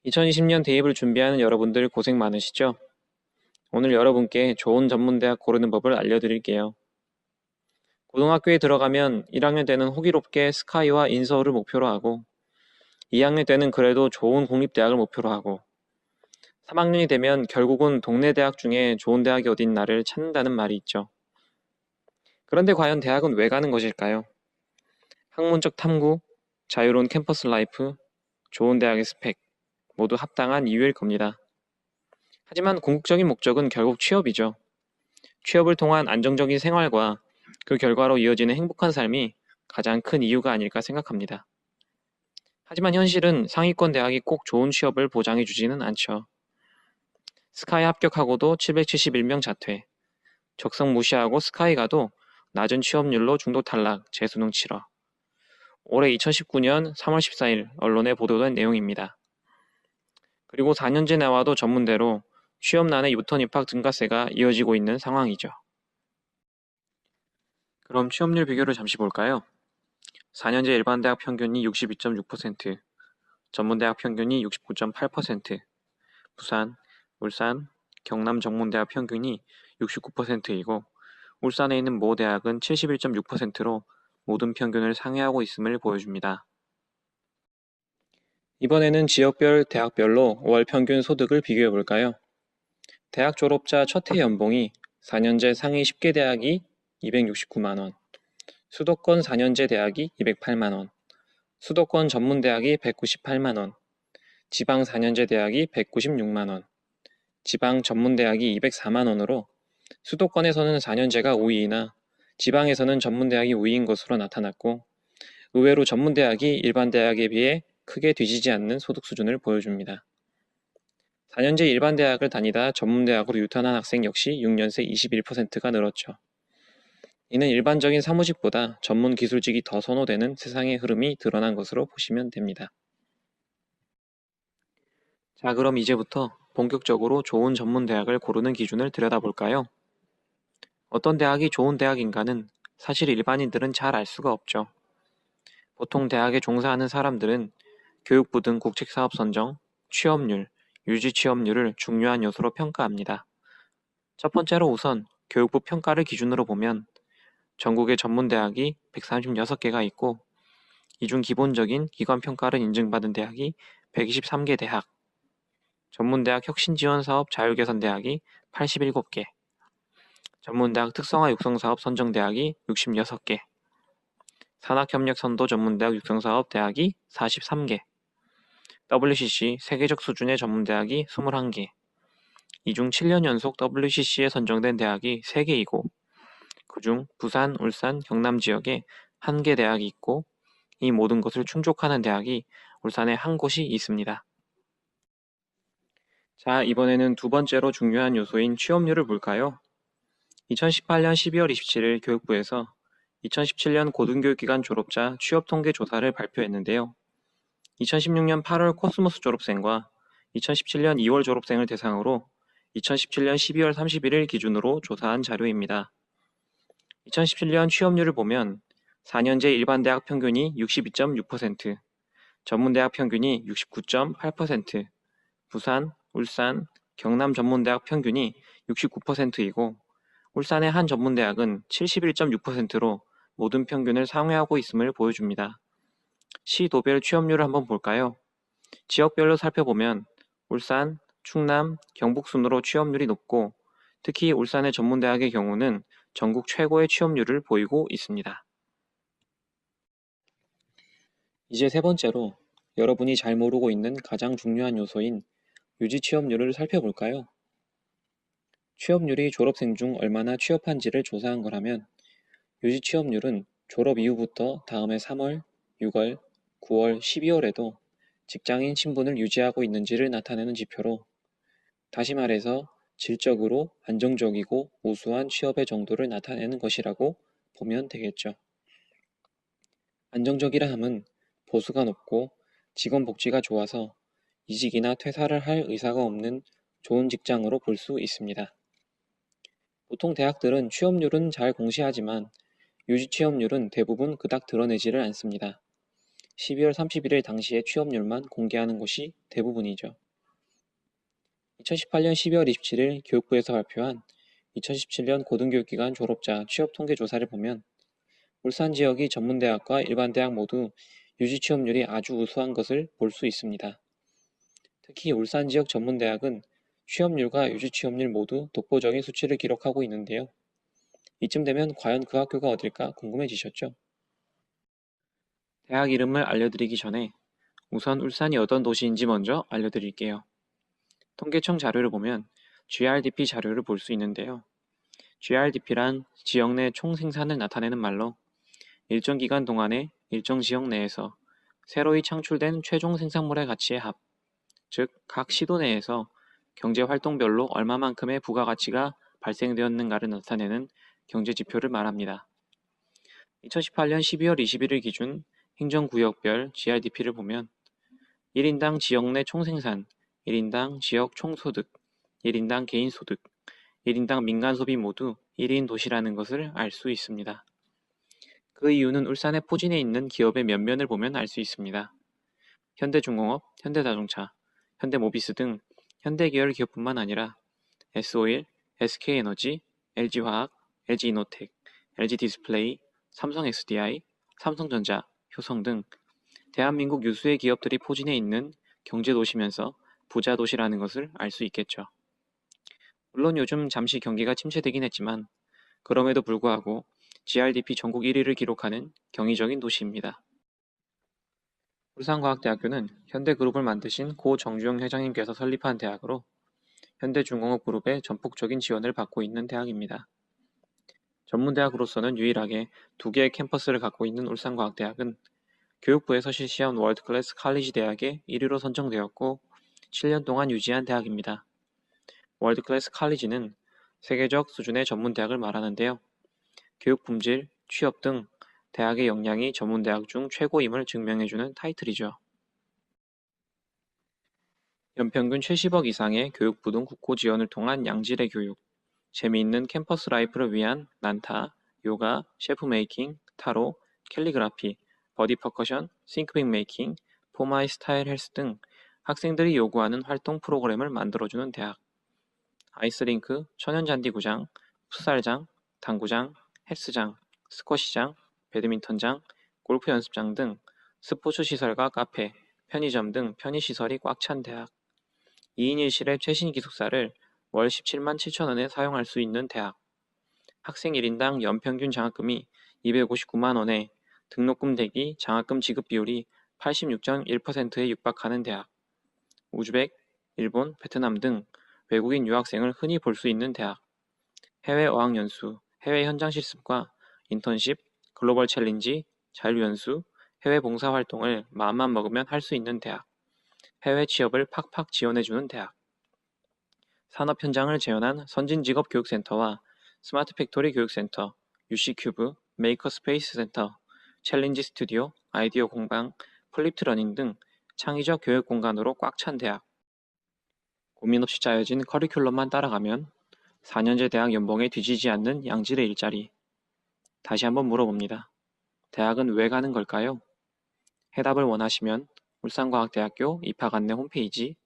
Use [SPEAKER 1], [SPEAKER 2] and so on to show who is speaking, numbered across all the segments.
[SPEAKER 1] 2020년 대입을 준비하는 여러분들 고생 많으시죠? 오늘 여러분께 좋은 전문대학 고르는 법을 알려드릴게요. 고등학교에 들어가면 1학년 때는 호기롭게 스카이와 인서울을 목표로 하고 2학년 때는 그래도 좋은 공립대학을 목표로 하고 3학년이 되면 결국은 동네 대학 중에 좋은 대학이 어딨나를 찾는다는 말이 있죠. 그런데 과연 대학은 왜 가는 것일까요? 학문적 탐구, 자유로운 캠퍼스 라이프, 좋은 대학의 스펙 모두 합당한 이유일 겁니다. 하지만 궁극적인 목적은 결국 취업이죠. 취업을 통한 안정적인 생활과 그 결과로 이어지는 행복한 삶이 가장 큰 이유가 아닐까 생각합니다. 하지만 현실은 상위권 대학이 꼭 좋은 취업을 보장해 주지는 않죠. 스카이 합격하고도 771명 자퇴, 적성 무시하고 스카이 가도 낮은 취업률로 중도 탈락, 재수능 치러. 올해 2019년 3월 14일 언론에 보도된 내용입니다. 그리고 4년제 나와도 전문대로 취업난의 유턴 입학 증가세가 이어지고 있는 상황이죠. 그럼 취업률 비교를 잠시 볼까요? 4년제 일반대학 평균이 62.6%, 전문대학 평균이 69.8%, 부산, 울산, 경남 전문대학 평균이 69%이고 울산에 있는 모 대학은 71.6%로 모든 평균을 상회하고 있음을 보여줍니다. 이번에는 지역별, 대학별로 월 평균 소득을 비교해 볼까요? 대학 졸업자 첫해 연봉이 4년제 상위 10개 대학이 269만원, 수도권 4년제 대학이 208만원, 수도권 전문대학이 198만원, 지방 4년제 대학이 196만원, 지방 전문대학이 204만원으로 수도권에서는 4년제가 5위이나 지방에서는 전문대학이 5위인 것으로 나타났고 의외로 전문대학이 일반 대학에 비해 크게 뒤지지 않는 소득 수준을 보여줍니다. 4년제 일반 대학을 다니다 전문대학으로 유턴한 학생 역시 6년 새 21%가 늘었죠. 이는 일반적인 사무직보다 전문 기술직이 더 선호되는 세상의 흐름이 드러난 것으로 보시면 됩니다. 자, 그럼 이제부터 본격적으로 좋은 전문 대학을 고르는 기준을 들여다볼까요? 어떤 대학이 좋은 대학인가는 사실 일반인들은 잘 알 수가 없죠. 보통 대학에 종사하는 사람들은 교육부 등 국책사업 선정, 취업률, 유지 취업률을 중요한 요소로 평가합니다. 첫 번째로 우선 교육부 평가를 기준으로 보면 전국의 전문대학이 136개가 있고 이 중 기본적인 기관평가를 인증받은 대학이 123개 대학, 전문대학 혁신지원사업 자율개선대학이 87개, 전문대학 특성화 육성사업 선정대학이 66개, 산학협력선도 전문대학 육성사업 대학이 43개, WCC 세계적 수준의 전문대학이 21개, 이 중 7년 연속 WCC에 선정된 대학이 3개이고 그중 부산, 울산, 경남 지역에 1개 대학이 있고 이 모든 것을 충족하는 대학이 울산에 한 곳이 있습니다. 자, 이번에는 두 번째로 중요한 요소인 취업률을 볼까요? 2018년 12월 27일 교육부에서 2017년 고등교육기관 졸업자 취업통계 조사를 발표했는데요. 2016년 8월 코스모스 졸업생과 2017년 2월 졸업생을 대상으로 2017년 12월 31일 기준으로 조사한 자료입니다. 2017년 취업률을 보면 4년제 일반대학 평균이 62.6%, 전문대학 평균이 69.8%, 부산, 울산, 경남 전문대학 평균이 69%이고 울산의 한 전문대학은 71.6%로 모든 평균을 상회하고 있음을 보여줍니다. 시도별 취업률을 한번 볼까요? 지역별로 살펴보면 울산, 충남, 경북 순으로 취업률이 높고 특히 울산의 전문대학의 경우는 전국 최고의 취업률을 보이고 있습니다. 이제 세 번째로 여러분이 잘 모르고 있는 가장 중요한 요소인 유지 취업률을 살펴볼까요? 취업률이 졸업생 중 얼마나 취업한지를 조사한 거라면 유지 취업률은 졸업 이후부터 다음해 3월, 6월, 9월, 12월에도 직장인 신분을 유지하고 있는지를 나타내는 지표로 다시 말해서 질적으로 안정적이고 우수한 취업의 정도를 나타내는 것이라고 보면 되겠죠. 안정적이라 함은 보수가 높고 직원 복지가 좋아서 이직이나 퇴사를 할 의사가 없는 좋은 직장으로 볼 수 있습니다. 보통 대학들은 취업률은 잘 공시하지만 유지 취업률은 대부분 그닥 드러내지를 않습니다. 12월 31일 당시의 취업률만 공개하는 곳이 대부분이죠. 2018년 12월 27일 교육부에서 발표한 2017년 고등교육기관 졸업자 취업 통계 조사를 보면 울산 지역이 전문대학과 일반대학 모두 유지 취업률이 아주 우수한 것을 볼 수 있습니다. 특히 울산 지역 전문대학은 취업률과 유지 취업률 모두 독보적인 수치를 기록하고 있는데요. 이쯤 되면 과연 그 학교가 어딜까 궁금해지셨죠? 대학 이름을 알려드리기 전에 우선 울산이 어떤 도시인지 먼저 알려드릴게요. 통계청 자료를 보면 GRDP 자료를 볼 수 있는데요. GRDP란 지역 내 총 생산을 나타내는 말로 일정 기간 동안에 일정 지역 내에서 새로이 창출된 최종 생산물의 가치의 합, 즉 각 시도 내에서 경제 활동별로 얼마만큼의 부가가치가 발생되었는가를 나타내는 경제 지표를 말합니다. 2018년 12월 21일 기준 행정구역별 GRDP를 보면 1인당 지역 내 총생산, 1인당 지역 총소득, 1인당 개인소득, 1인당 민간소비 모두 1인 도시라는 것을 알 수 있습니다. 그 이유는 울산의 포진해 있는 기업의 면면을 보면 알 수 있습니다. 현대중공업, 현대자동차, 현대모비스 등 현대계열 기업뿐만 아니라 S-오일, SK에너지, LG화학, LG이노텍, LG디스플레이, 삼성SDI, 삼성전자, 효성 등 대한민국 유수의 기업들이 포진해 있는 경제도시면서 부자도시라는 것을 알 수 있겠죠. 물론 요즘 잠시 경기가 침체되긴 했지만 그럼에도 불구하고 GRDP 전국 1위를 기록하는 경이적인 도시입니다. 울산과학대학교는 현대그룹을 만드신 고 정주영 회장님께서 설립한 대학으로 현대중공업그룹의 전폭적인 지원을 받고 있는 대학입니다. 전문대학으로서는 유일하게 2개의 캠퍼스를 갖고 있는 울산과학대학은 교육부에서 실시한 월드클래스 칼리지 대학의 1위로 선정되었고 7년 동안 유지한 대학입니다. 월드클래스 칼리지는 세계적 수준의 전문대학을 말하는데요. 교육 품질, 취업 등 대학의 역량이 전문대학 중 최고임을 증명해주는 타이틀이죠. 연평균 70억 이상의 교육부 등 국고 지원을 통한 양질의 교육, 재미있는 캠퍼스 라이프를 위한 난타, 요가, 셰프 메이킹, 타로, 캘리그라피, 버디 퍼커션, 싱크빅 메이킹, 포마이 스타일 헬스 등 학생들이 요구하는 활동 프로그램을 만들어주는 대학. 아이스링크, 천연잔디구장, 풋살장, 당구장, 헬스장, 스쿼시장, 배드민턴장, 골프 연습장 등 스포츠 시설과 카페, 편의점 등 편의시설이 꽉 찬 대학. 2인 1실의 최신 기숙사를 월 17만 7천 원에 사용할 수 있는 대학. 학생 1인당 연평균 장학금이 259만 원에 등록금 대비 장학금 지급 비율이 86.1%에 육박하는 대학. 우즈벡, 일본, 베트남 등 외국인 유학생을 흔히 볼 수 있는 대학. 해외 어학연수, 해외 현장 실습과 인턴십, 글로벌 챌린지, 자율연수, 해외 봉사활동을 마음만 먹으면 할 수 있는 대학. 해외 취업을 팍팍 지원해주는 대학. 산업 현장을 재현한 선진직업교육센터와 스마트 팩토리 교육센터, UC큐브, 메이커스페이스 센터, 챌린지 스튜디오, 아이디어 공방, 플립트 러닝 등 창의적 교육 공간으로 꽉 찬 대학. 고민 없이 짜여진 커리큘럼만 따라가면 4년제 대학 연봉에 뒤지지 않는 양질의 일자리. 다시 한번 물어봅니다. 대학은 왜 가는 걸까요? 해답을 원하시면 울산과학대학교 입학 안내 홈페이지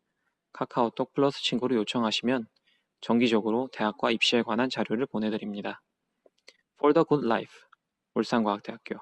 [SPEAKER 1] 카카오톡 플러스 친구로 요청하시면 정기적으로 대학과 입시에 관한 자료를 보내드립니다. For the Good Life, 울산과학대학교.